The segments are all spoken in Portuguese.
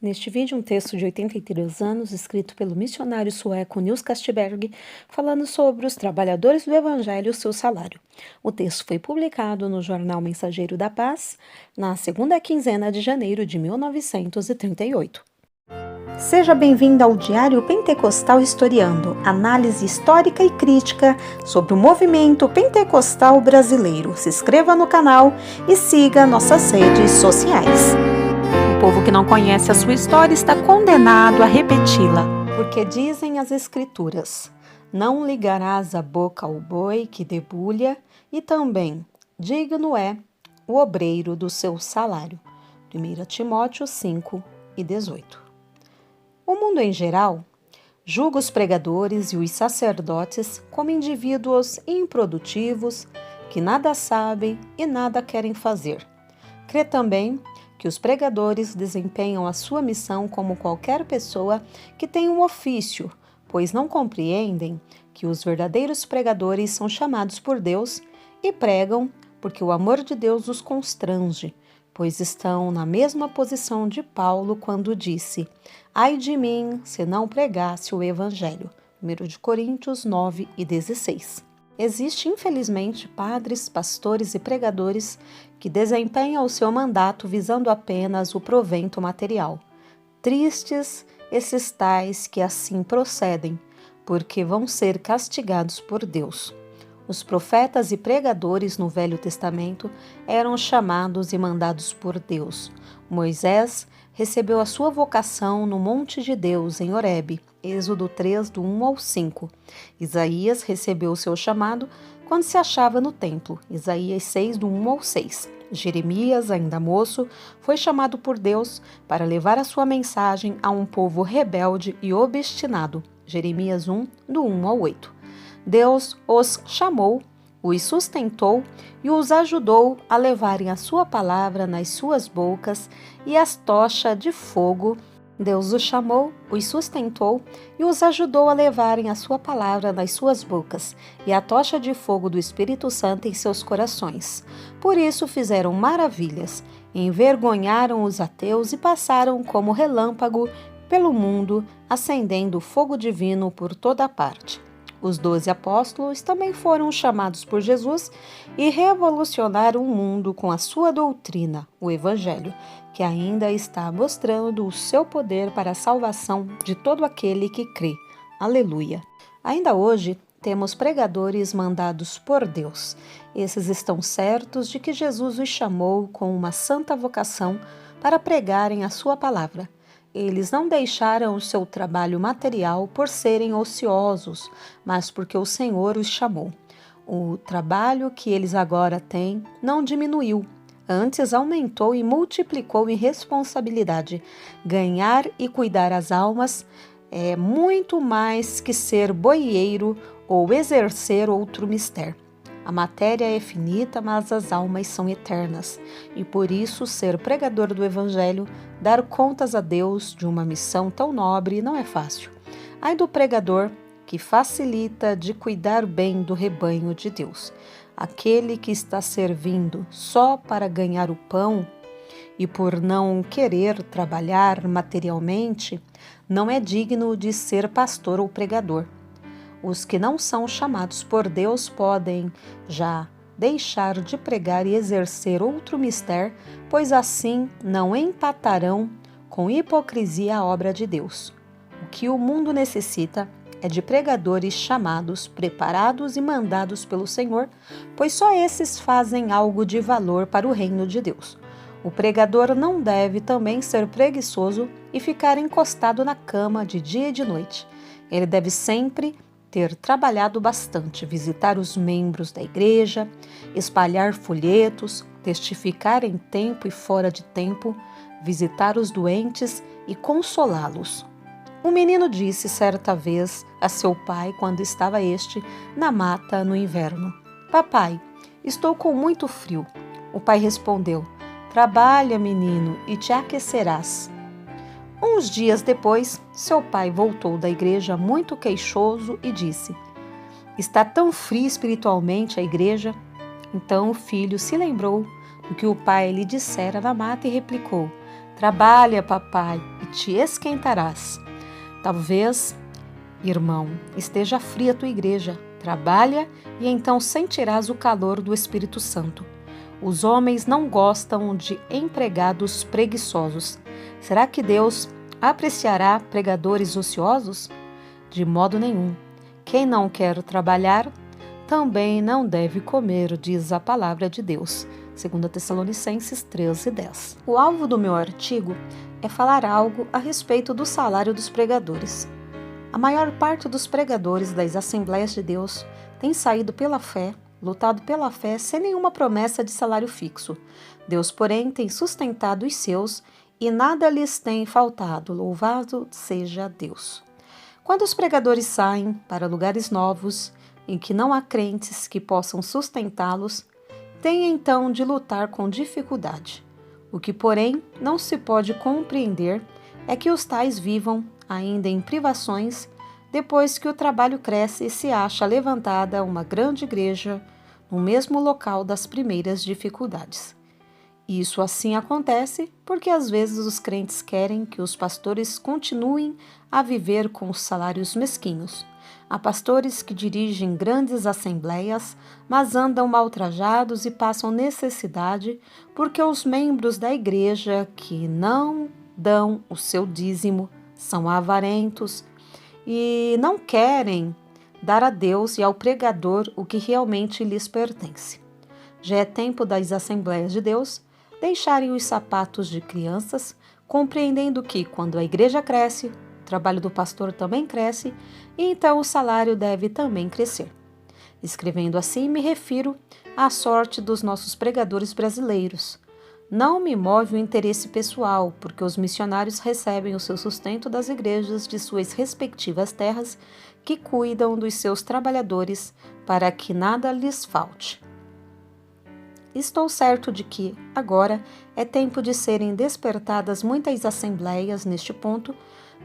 Neste vídeo, um texto de 83 anos, escrito pelo missionário sueco Nils Castberg, falando sobre os trabalhadores do Evangelho e o seu salário. O texto foi publicado no jornal Mensageiro da Paz, na segunda quinzena de janeiro de 1938. Seja bem-vindo ao Diário Pentecostal Historiando, análise histórica e crítica sobre o movimento pentecostal brasileiro. Se inscreva no canal e siga nossas redes sociais. O povo que não conhece a sua história está condenado a repeti-la. Porque dizem as Escrituras: não ligarás a boca ao boi que debulha, e também digno é o obreiro do seu salário. 1 Timóteo 5:18. O mundo em geral julga os pregadores e os sacerdotes como indivíduos improdutivos, que nada sabem e nada querem fazer. Crê também que os pregadores desempenham a sua missão como qualquer pessoa que tem um ofício, pois não compreendem que os verdadeiros pregadores são chamados por Deus e pregam porque o amor de Deus os constrange, pois estão na mesma posição de Paulo quando disse: ai de mim se não pregasse o Evangelho. 1 Coríntios 9:16. Existem, infelizmente, padres, pastores e pregadores que desempenham o seu mandato visando apenas o provento material. Tristes esses tais que assim procedem, porque vão ser castigados por Deus. Os profetas e pregadores no Velho Testamento eram chamados e mandados por Deus. Moisés recebeu a sua vocação no Monte de Deus, em Horebe, Êxodo 3, do 1 ao 5. Isaías recebeu o seu chamado quando se achava no templo, Isaías 6, do 1 ao 6. Jeremias, ainda moço, foi chamado por Deus para levar a sua mensagem a um povo rebelde e obstinado, Jeremias 1, do 1 ao 8. Deus os chamou, os sustentou e os ajudou a levarem a sua palavra nas suas bocas e as tochas de fogo. Deus os chamou, os sustentou e os ajudou a levarem a sua palavra nas suas bocas e a tocha de fogo do Espírito Santo em seus corações. Por isso fizeram maravilhas, envergonharam os ateus e passaram como relâmpago pelo mundo, acendendo fogo divino por toda parte. Os 12 apóstolos também foram chamados por Jesus e revolucionaram o mundo com a sua doutrina, o Evangelho, que ainda está mostrando o seu poder para a salvação de todo aquele que crê. Aleluia! Ainda hoje temos pregadores mandados por Deus. Esses estão certos de que Jesus os chamou com uma santa vocação para pregarem a sua palavra. Eles não deixaram o seu trabalho material por serem ociosos, mas porque o Senhor os chamou. O trabalho que eles agora têm não diminuiu, antes aumentou e multiplicou em responsabilidade. Ganhar e cuidar as almas é muito mais que ser boieiro ou exercer outro mistério. A matéria é finita, mas as almas são eternas, e por isso ser pregador do Evangelho, dar contas a Deus de uma missão tão nobre não é fácil. Ai do pregador que facilita de cuidar bem do rebanho de Deus. Aquele que está servindo só para ganhar o pão e por não querer trabalhar materialmente, não é digno de ser pastor ou pregador. Os que não são chamados por Deus podem já deixar de pregar e exercer outro mistério, pois assim não empatarão com hipocrisia a obra de Deus. O que o mundo necessita é de pregadores chamados, preparados e mandados pelo Senhor, pois só esses fazem algo de valor para o reino de Deus. O pregador não deve também ser preguiçoso e ficar encostado na cama de dia e de noite. Ele deve sempre ter trabalhado bastante, visitar os membros da igreja, espalhar folhetos, testificar em tempo e fora de tempo, visitar os doentes e consolá-los. Um menino disse certa vez a seu pai quando estava este na mata no inverno: papai, estou com muito frio. O pai respondeu: trabalha, menino, e te aquecerás. Uns dias depois, seu pai voltou da igreja muito queixoso e disse: está tão fria espiritualmente a igreja? Então o filho se lembrou do que o pai lhe dissera na mata e replicou: trabalha, papai, e e te esquentarás. Talvez, irmão, esteja fria a tua igreja. Trabalha e então sentirás o calor do Espírito Santo. Os homens não gostam de empregados preguiçosos. Será que Deus apreciará pregadores ociosos? De modo nenhum. Quem não quer trabalhar, também não deve comer, diz a palavra de Deus. 2 Tessalonicenses 3:10. O alvo do meu artigo é falar algo a respeito do salário dos pregadores. A maior parte dos pregadores das Assembleias de Deus tem saído pela fé, lutado pela fé sem nenhuma promessa de salário fixo. Deus, porém, tem sustentado os seus e nada lhes tem faltado. Louvado seja Deus. Quando os pregadores saem para lugares novos, em que não há crentes que possam sustentá-los, têm então de lutar com dificuldade. O que, porém, não se pode compreender é que os tais vivam ainda em privações depois que o trabalho cresce e se acha levantada uma grande igreja no mesmo local das primeiras dificuldades. Isso assim acontece porque às vezes os crentes querem que os pastores continuem a viver com salários mesquinhos. Há pastores que dirigem grandes assembleias, mas andam mal trajados e passam necessidade porque os membros da igreja que não dão o seu dízimo são avarentos e não querem dar a Deus e ao pregador o que realmente lhes pertence. Já é tempo das Assembleias de Deus deixarem os sapatos de crianças, compreendendo que, quando a igreja cresce, o trabalho do pastor também cresce e então o salário deve também crescer. Escrevendo assim, me refiro à sorte dos nossos pregadores brasileiros. Não me move o interesse pessoal, porque os missionários recebem o seu sustento das igrejas de suas respectivas terras, que cuidam dos seus trabalhadores para que nada lhes falte. Estou certo de que, agora, é tempo de serem despertadas muitas assembleias neste ponto,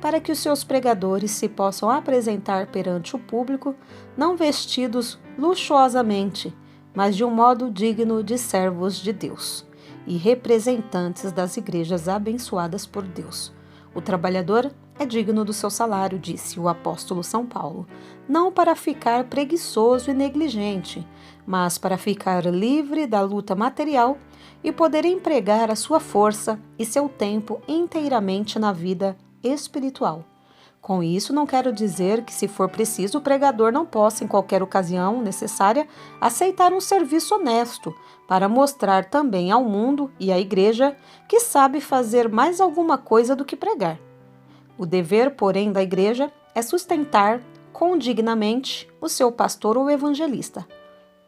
para que os seus pregadores se possam apresentar perante o público, não vestidos luxuosamente, mas de um modo digno de servos de Deus e representantes das igrejas abençoadas por Deus. O trabalhador é digno do seu salário, disse o apóstolo São Paulo, não para ficar preguiçoso e negligente, mas para ficar livre da luta material e poder empregar a sua força e seu tempo inteiramente na vida espiritual. Com isso, não quero dizer que, se for preciso, o pregador não possa, em qualquer ocasião necessária, aceitar um serviço honesto para mostrar também ao mundo e à igreja que sabe fazer mais alguma coisa do que pregar. O dever, porém, da igreja é sustentar condignamente o seu pastor ou evangelista.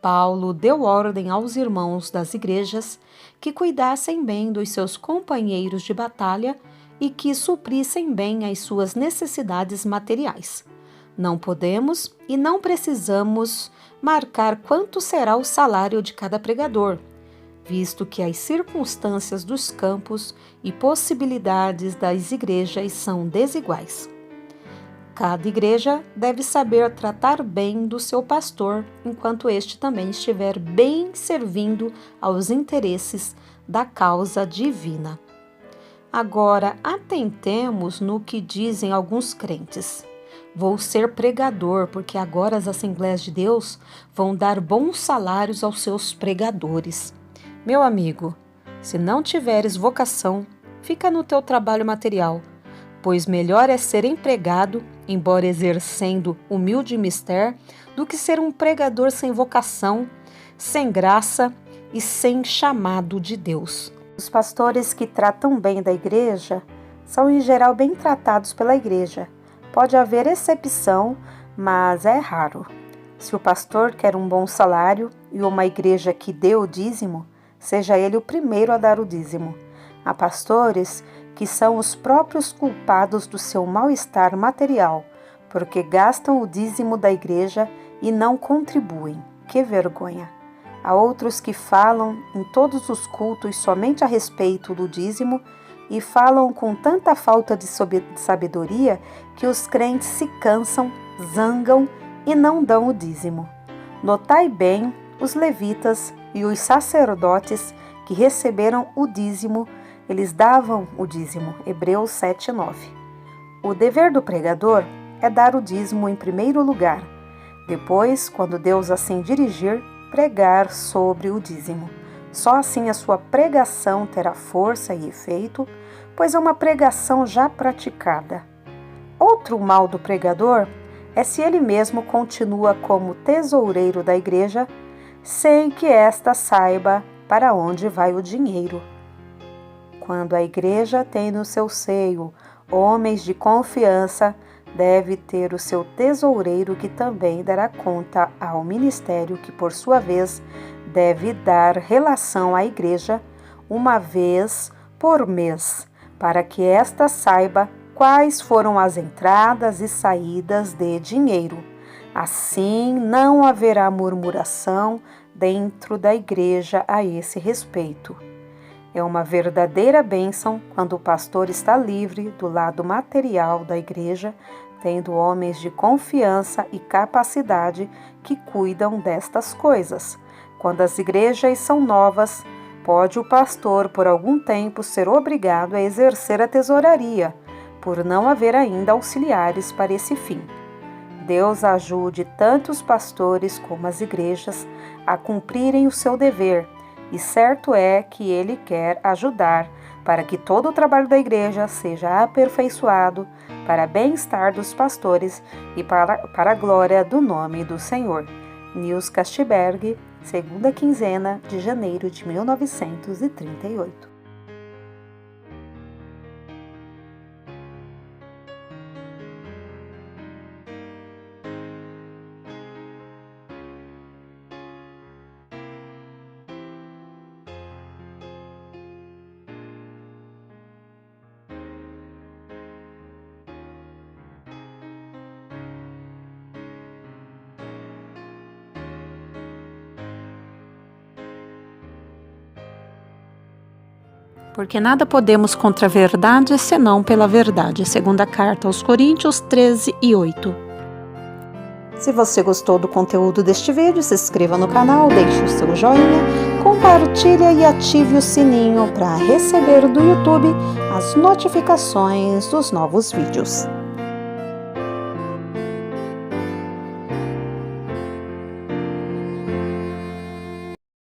Paulo deu ordem aos irmãos das igrejas que cuidassem bem dos seus companheiros de batalha e que suprissem bem as suas necessidades materiais. Não podemos e não precisamos marcar quanto será o salário de cada pregador, visto que as circunstâncias dos campos e possibilidades das igrejas são desiguais. Cada igreja deve saber tratar bem do seu pastor, enquanto este também estiver bem servindo aos interesses da causa divina. Agora, atentemos no que dizem alguns crentes. Vou ser pregador, porque agora as Assembleias de Deus vão dar bons salários aos seus pregadores. Meu amigo, se não tiveres vocação, fica no teu trabalho material, pois melhor é ser empregado, embora exercendo humilde mister, do que ser um pregador sem vocação, sem graça e sem chamado de Deus. Os pastores que tratam bem da igreja são em geral bem tratados pela igreja. Pode haver exceção, mas é raro. Se o pastor quer um bom salário e uma igreja que dê o dízimo, seja ele o primeiro a dar o dízimo. Há pastores que são os próprios culpados do seu mal-estar material, porque gastam o dízimo da igreja e não contribuem. Que vergonha! Há outros que falam em todos os cultos somente a respeito do dízimo e falam com tanta falta de sabedoria que os crentes se cansam, zangam e não dão o dízimo. Notai bem os levitas e os sacerdotes que receberam o dízimo, eles davam o dízimo. Hebreus 7:9. O dever do pregador é dar o dízimo em primeiro lugar. Depois, quando Deus assim dirigir, pregar sobre o dízimo. Só assim a sua pregação terá força e efeito, pois é uma pregação já praticada. Outro mal do pregador é se ele mesmo continua como tesoureiro da igreja, sem que esta saiba para onde vai o dinheiro. Quando a igreja tem no seu seio homens de confiança, deve ter o seu tesoureiro que também dará conta ao ministério, que por sua vez deve dar relação à igreja uma vez por mês, para que esta saiba quais foram as entradas e saídas de dinheiro. Assim, não haverá murmuração dentro da igreja a esse respeito. É uma verdadeira bênção quando o pastor está livre do lado material da igreja, tendo homens de confiança e capacidade que cuidam destas coisas. Quando as igrejas são novas, pode o pastor, por algum tempo, ser obrigado a exercer a tesouraria, por não haver ainda auxiliares para esse fim. Deus ajude tanto os pastores como as igrejas a cumprirem o seu dever, e certo é que Ele quer ajudar para que todo o trabalho da igreja seja aperfeiçoado para bem-estar dos pastores e para a glória do nome do Senhor. Nils Castberg, segunda quinzena de janeiro de 1938. Porque nada podemos contra a verdade, senão pela verdade. Segunda carta aos Coríntios 13:8. Se você gostou do conteúdo deste vídeo, se inscreva no canal, deixe o seu joinha, compartilhe e ative o sininho para receber do YouTube as notificações dos novos vídeos.